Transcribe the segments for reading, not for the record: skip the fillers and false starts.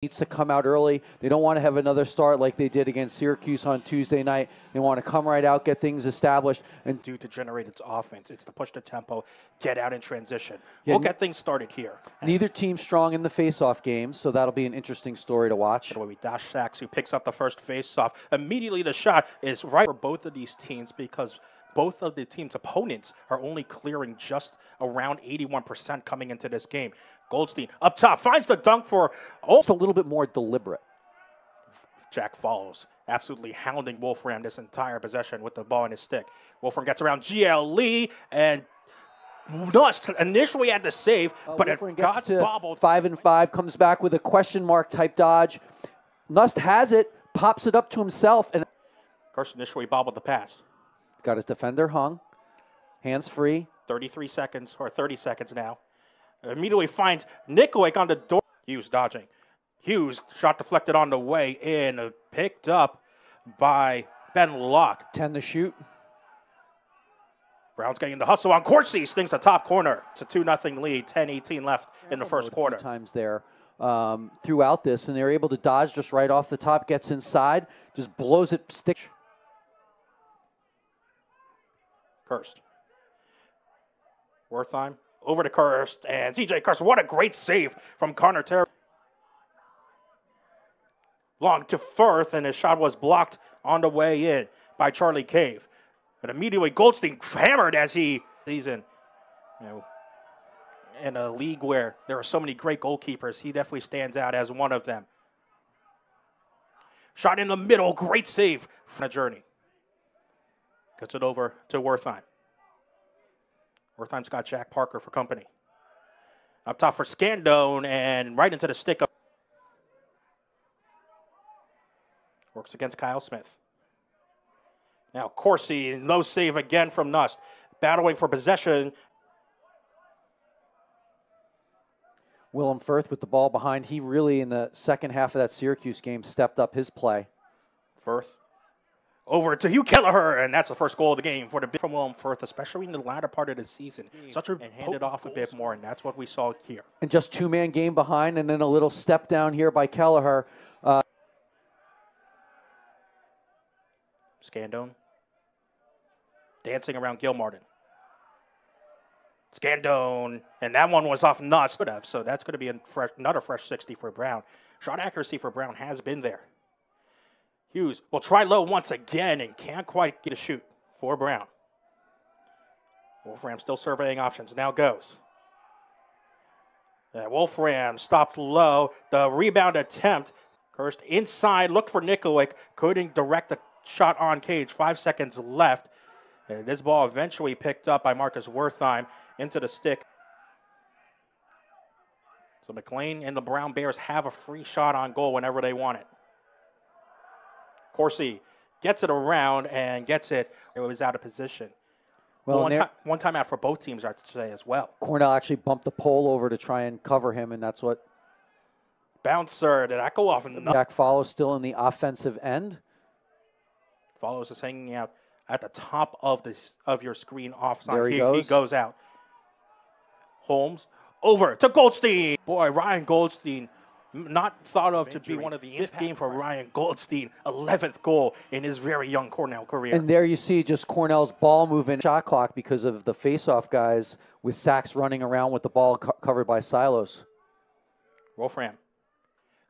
needs to come out early. They don't want to have another start like they did against Syracuse on Tuesday night. They want to come right out, get things established. And to generate its offense. It's to push the tempo, get out in transition. We'll get things started here. Neither team strong in the face-off game, so that'll be an interesting story to watch. We Dash Sachs, who picks up the first face-off. Immediately the shot is right for both of these teams because both of the team's opponents are only clearing just around 81% coming into this game. Goldstein up top finds the dunk for just a little bit more deliberate. Jack follows, absolutely hounding Wolfram this entire possession with the ball in his stick. Wolfram gets around GL Lee, and Nust initially had to save, but Wolfram it got to bobbled. 5-5, comes back with a question mark type dodge. Nust has it, pops it up to himself, and First initially bobbled the pass. Got his defender hung, hands free. 33 seconds, or 30 seconds now. Immediately finds Nikolic on the door. Hughes dodging. Hughes shot deflected on the way in, picked up by Ben Locke. 10 to shoot. Brown's getting the hustle on Corsi, stings the top corner. It's a 2-0 lead, 10-18 left in the first quarter. Times there throughout this, and they're able to dodge just right off the top, gets inside, just blows it, stick. Kirst. Wertheim over to Kirst, and CJ Kirst. What a great save from Connor Terry. Long to Firth, and his shot was blocked on the way in by Charlie Cave. But immediately Goldstein hammered as he season. In a league where there are so many great goalkeepers, he definitely stands out as one of them. Shot in the middle, great save from the journey. Gets it over to Wertheim. Wertheim's got Jack Parker for company. Up top for Scandone, and right into the stick. Works against Kyle Smith. Now Corsi, no save again from Nust. Battling for possession. Willem Firth with the ball behind. He really, in the second half of that Syracuse game, stepped up his play. Firth. Over to Hugh Kelleher, and that's the first goal of the game for the big from Willem Firth, especially in the latter part of the season. And handed off a bit more, and that's what we saw here. And just two-man game behind, and then a little step down here by Kelleher. Scandone. Dancing around Gilmartin. Scandone, and that one was off Nust, so that's going to be another fresh 60 for Brown. Shot accuracy for Brown has been there. Hughes will try low once again and can't quite get a shoot for Brown. Wolfram still surveying options. Now goes. Wolfram stopped low. The rebound attempt. Kirst inside. Looked for Nikolic. Couldn't direct the shot on cage. 5 seconds left. And this ball eventually picked up by Marcus Wertheim into the stick. So McLean and the Brown Bears have a free shot on goal whenever they want it. Corsi gets it around and gets it. It was out of position. Well, one time out for both teams, I'd say, as well. Cornell actually bumped the pole over to try and cover him, and that's what. Bouncer, did that go off? Jack Follows still in the offensive end. Follows is hanging out at the top of your screen offside. There He goes out. Holmes over to Goldstein. Boy, Ryan Goldstein. Not thought of to be one of the fifth game for Ryan Goldstein, 11th goal in his very young Cornell career. And there you see just Cornell's ball movement shot clock because of the face-off guys with Sachs running around with the ball covered by silos. Wolfram.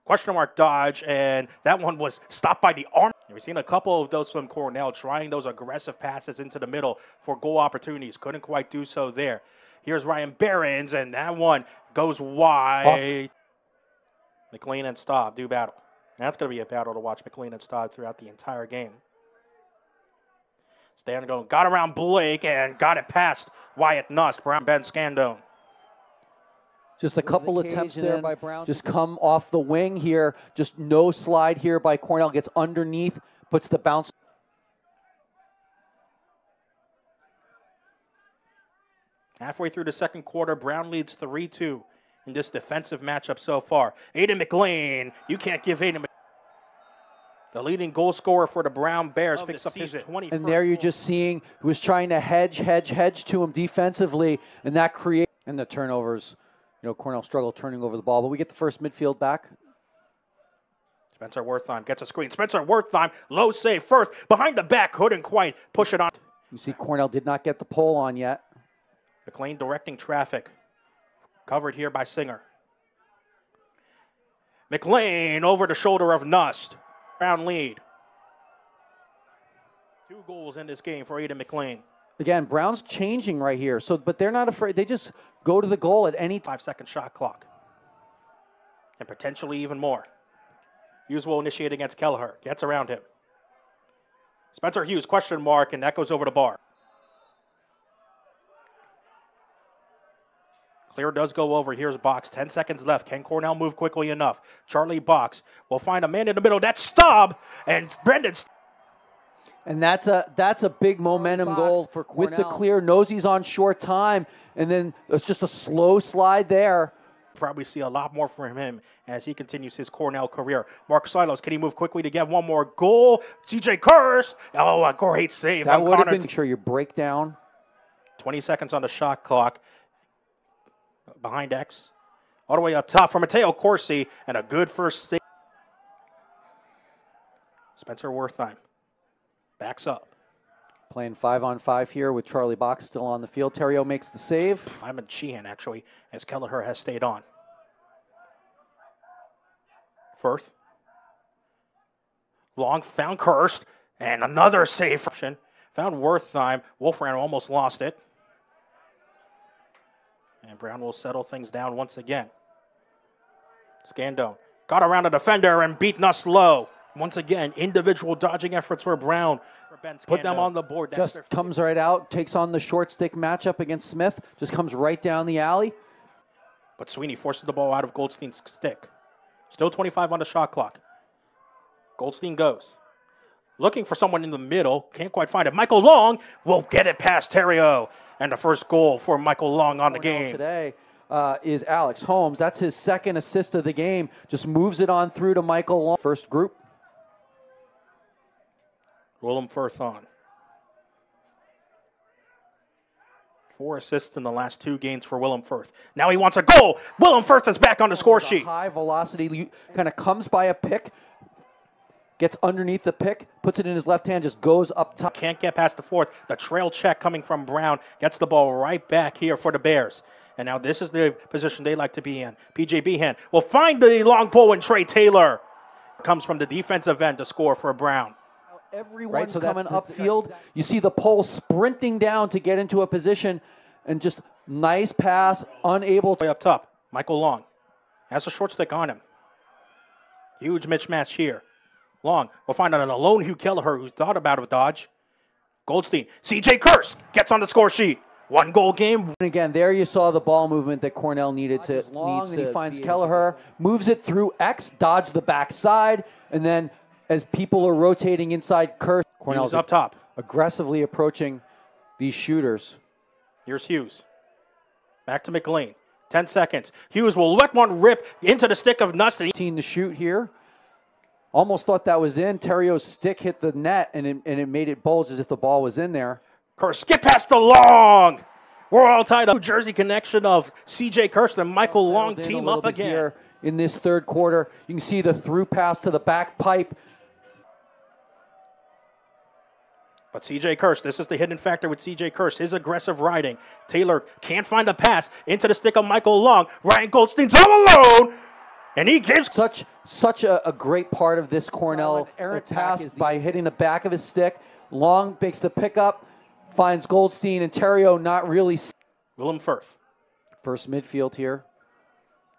Question mark dodge, and that one was stopped by the arm. We've seen a couple of those from Cornell trying those aggressive passes into the middle for goal opportunities. Couldn't quite do so there. Here's Ryan Behrens, and that one goes wide. McLean and Staub do battle. That's going to be a battle to watch McLean and Staub throughout the entire game. Scandone got around Blake and got it past Wyatt Nust. Brown Ben Scandone. Just a couple attempts there by Brown. Just come off the wing here. Just no slide here by Cornell. Gets underneath, puts the bounce. Halfway through the second quarter, Brown leads 3-2. In this defensive matchup so far. Aiden McLean, you can't give Aiden McLean. The leading goal scorer for the Brown Bears picks up his 21st. And there you're just seeing who was trying to hedge to him defensively, and that creates, and the turnovers, Cornell struggled turning over the ball, but we get the first midfield back. Spencer Wertheim gets a screen. Spencer Wertheim, low save first. Behind the back, couldn't quite push it on. You see Cornell did not get the pole on yet. McLean directing traffic. Covered here by Singer. McLean over the shoulder of Nust. Brown lead. 2 goals in this game for Aiden McLean. Again, Brown's changing right here. But they're not afraid. They just go to the goal at any time. 5-second shot clock. And potentially even more. Hughes will initiate against Kelleher. Gets around him. Spencer Hughes, question mark, and that goes over the bar. Clear does go over. Here's Box. 10 seconds left. Can Cornell move quickly enough? Charlie Box will find a man in the middle. That's Staub. And Brendan. And that's a big momentum goal for Cornell. With the clear, knows he's on short time. And then it's just a slow slide there. Probably see a lot more from him as he continues his Cornell career. Mark Silos, can he move quickly to get one more goal? CJ Kurst. Oh, a great save. That would have been sure your breakdown. 20 seconds on the shot clock. Behind X. All the way up top for Mateo Corsi. And a good first save. Spencer Wertheim backs up. Playing 5-on-5 here with Charlie Box still on the field. Terrio makes the save. Lyman Sheehan, actually, as Kelleher has stayed on. Firth. Long found Kurst. And another save. Found Wertheim. Wolfram almost lost it. And Brown will settle things down once again. Scandone got around a defender and beat Nuss low. Once again, individual dodging efforts for Brown. Put them on the board. Just comes right out, takes on the short stick matchup against Smith. Just comes right down the alley. But Sweeney forces the ball out of Goldstein's stick. Still 25 on the shot clock. Goldstein goes. Looking for someone in the middle. Can't quite find it. Michael Long will get it past Terrio. And the first goal for Michael Long on the game. Today is Alex Holmes. That's his second assist of the game. Just moves it on through to Michael Long. First group. Willem Firth on. 4 assists in the last 2 games for Willem Firth. Now he wants a goal. Willem Firth is back on the score sheet. High velocity, kind of comes by a pick, gets underneath the pick, puts it in his left hand, just goes up top. Can't get past the fourth. The trail check coming from Brown gets the ball right back here for the Bears. And now this is the position they like to be in. PJ Behan will find the long pole, and Trey Taylor comes from the defensive end to score for Brown. Everyone's coming upfield. You see the pole sprinting down to get into a position, and just nice pass, unable to. Way up top, Michael Long has a short stick on him. Huge mismatch here. Long will find an alone Hugh Kelleher who thought about a dodge. Goldstein, CJ Kurst gets on the score sheet. 1 goal game. And again, there you saw the ball movement that Cornell needed to. And he finds Kelleher, moves it through X, dodge the backside, and then as people are rotating inside Kurst, Cornell's up top, aggressively approaching these shooters. Here's Hughes. Back to McLean. 10 seconds. Hughes will let one rip into the stick of Nusty. Seen the shoot here. Almost thought that was in. Terrio's stick hit the net, and it made it bulge as if the ball was in there. Kurst, skip past the Long. We're all tied up. New Jersey connection of C.J. Kurst and Michael Long team up again. Here in this third quarter, you can see the through pass to the back pipe. But C.J. Kurst, this is the hidden factor with C.J. Kurst, his aggressive riding. Taylor can't find a pass into the stick of Michael Long. Ryan Goldstein's all alone, and he gives such a great part of this Cornell pass by hitting the back of his stick. Long makes the pickup, finds Goldstein, and Terrio not really. Willem Firth. First midfield here.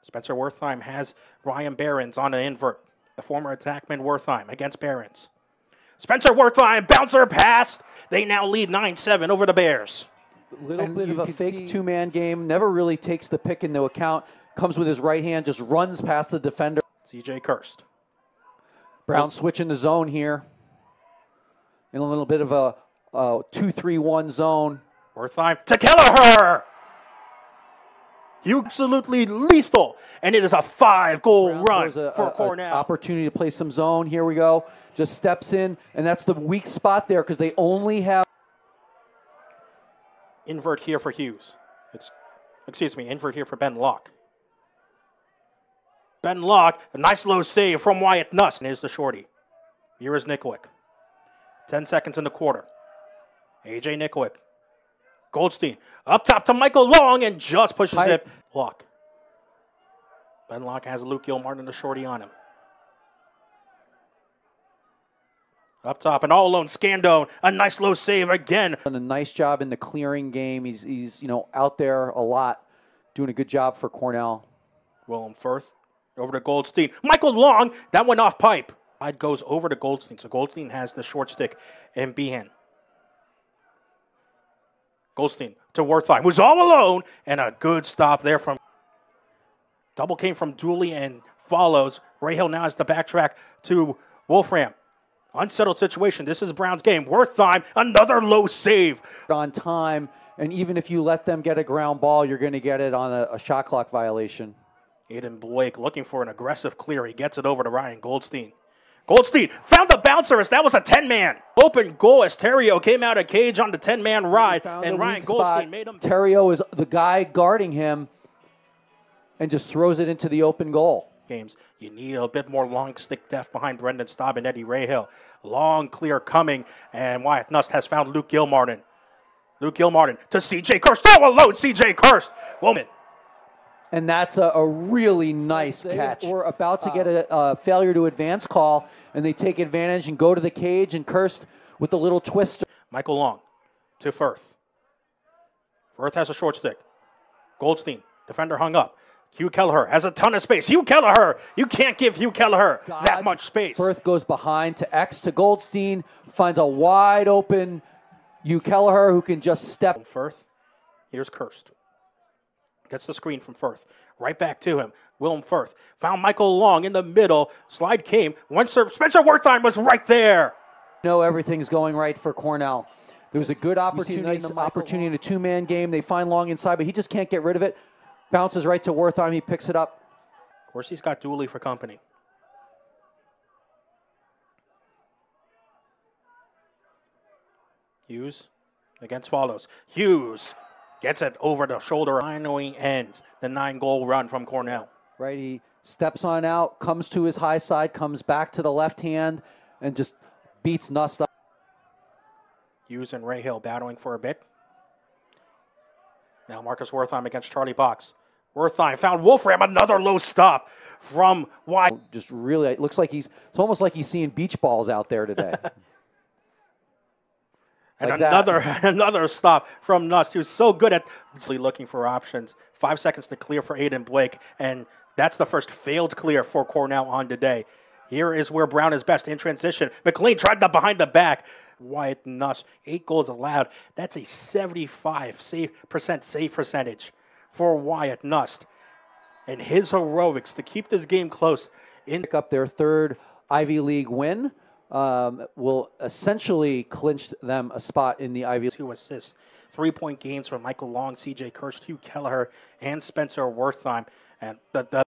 Spencer Wertheim has Ryan Behrens on an invert. The former attackman Wertheim against Behrens. Spencer Wertheim, bouncer pass. They now lead 9-7 over the Bears. A little bit of a fake two-man game. Never really takes the pick into account. Comes with his right hand, just runs past the defender. C.J. Kurst. Brown switching the zone here. In a little bit of a 2-3-1 zone. Wertheim to Kelleher. Absolutely lethal. And it is a 5-goal run for Cornell. Opportunity to play some zone. Here we go. Just steps in, and that's the weak spot there because they only have. Invert here for Hughes. Invert here for Ben Locke. Ben Locke, a nice low save from Wyatt Nuss. And here's the shorty. Here is Nikolic. 10 seconds in the quarter. A.J. Nikolic. Goldstein up top to Michael Long and just pushes it. Locke. Ben Locke has Luke Gilmartin, the shorty, on him. Up top and all alone, Scandone, a nice low save again. Done a nice job in the clearing game. He's out there a lot, doing a good job for Cornell. Willem Firth over to Goldstein. Michael Long, that went off pipe. Side goes over to Goldstein, so Goldstein has the short stick in Behan. Goldstein to Wertheim, who's all alone, and a good stop there from. Double came from Dooley and follows. Rahal now has the backtrack to Wolfram. Unsettled situation. This is Brown's game. Wertheim, another low save. On time, and even if you let them get a ground ball, you're going to get it on a shot clock violation. Aiden Blake looking for an aggressive clear. He gets it over to Ryan Goldstein. Goldstein found the bouncer as that was a 10-man. Open goal as Terrio came out of cage on the 10-man ride, and Ryan Goldstein made him. Terrio is the guy guarding him and just throws it into the open goal. Games. You need a bit more long stick depth behind Brendan Staub and Eddie Rahal. Long clear coming, and Wyatt Nuss has found Luke Gilmartin. Luke Gilmartin to C.J. Kirst. Oh, alone, C.J. Kirst. Woman. And that's a really nice catch. We're about to get a failure to advance call, and they take advantage and go to the cage, and Kirst with the little twist. Michael Long to Firth. Firth has a short stick. Goldstein, defender hung up. Hugh Kelleher has a ton of space. Hugh Kelleher, you can't give Hugh Kelleher that much space. Firth goes behind to X to Goldstein, finds a wide open Hugh Kelleher who can just step. Firth, here's Kirst. Gets the screen from Firth. Right back to him. Willem Firth found Michael Long in the middle. Slide came. Spencer Wertheim was right there. Everything's going right for Cornell. There was a good opportunity, in a two-man game. They find Long inside, but he just can't get rid of it. Bounces right to Wertheim. He picks it up. Of course, he's got Dooley for company. Hughes against follows. Hughes gets it over the shoulder. Finally ends the 9-goal run from Cornell. Right, he steps on out, comes to his high side, comes back to the left hand, and just beats Nuss up. Hughes and Rahal battling for a bit. Now Marcus Wertheim against Charlie Box. Wertheim found Wolfram, another low stop from wide. Just really, it looks like it's almost like he's seeing beach balls out there today. And like another stop from Nuss, who's so good at looking for options. 5 seconds to clear for Aiden Blake, and that's the first failed clear for Cornell on today. Here is where Brown is best in transition. McLean tried that behind the back. Wyatt Nuss, 8 goals allowed. That's a 75% save percentage for Wyatt Nuss. And his heroics to keep this game close. Pick up their third Ivy League win. Will essentially clinch them a spot in the Ivy League. 2 assists, 3-point games from Michael Long, C.J. Kirst, Hugh Kelleher, and Spencer Wertheim. And the